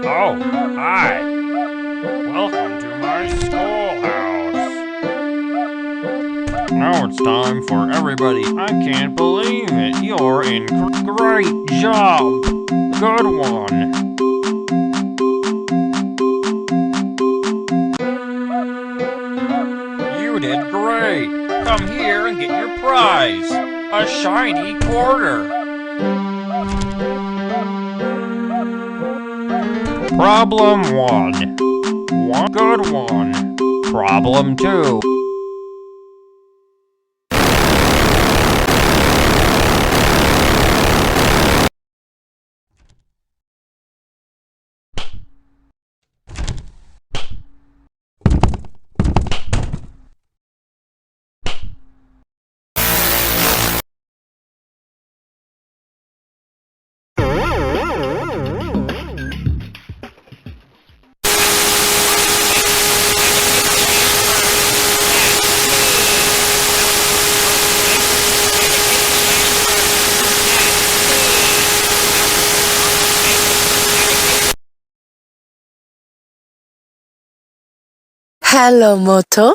Oh, hi. Welcome to my schoolhouse. Now it's time for everybody. I can't believe it. You're in great job. Good one. You did great. Come here and get your prize. A shiny quarter. Problem 1. One good one. Problem 2. Hello, Moto.